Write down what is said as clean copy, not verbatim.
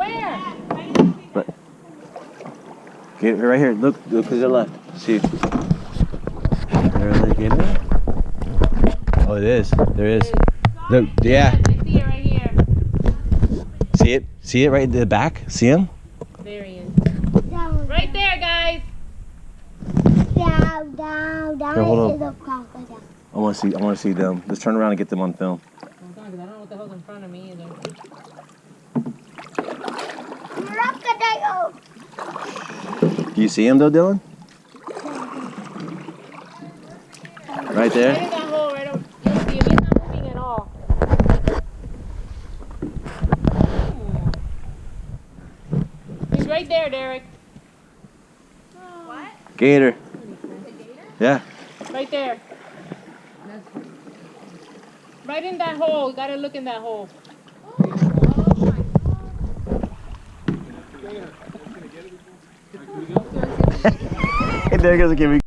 Where? But, get right here. Look to the left. See. Really get it? Oh, it is. There is. Look, yeah. I see it right here. See it? See it right in the back? See him? There he is. Right there, guys. Down. Here, hold Is a crocodile. I want to see them. Let's turn around and get them on film. I don't know what the hell's in front of me either. Crocodile. Do you see him though, Dylan? Right there? Right in that hole, right over. You see him. He's not moving at all. He's right there, Derek. What? Gator. The gator? Yeah. Right there. Right in that hole. You gotta look in that hole. There goes the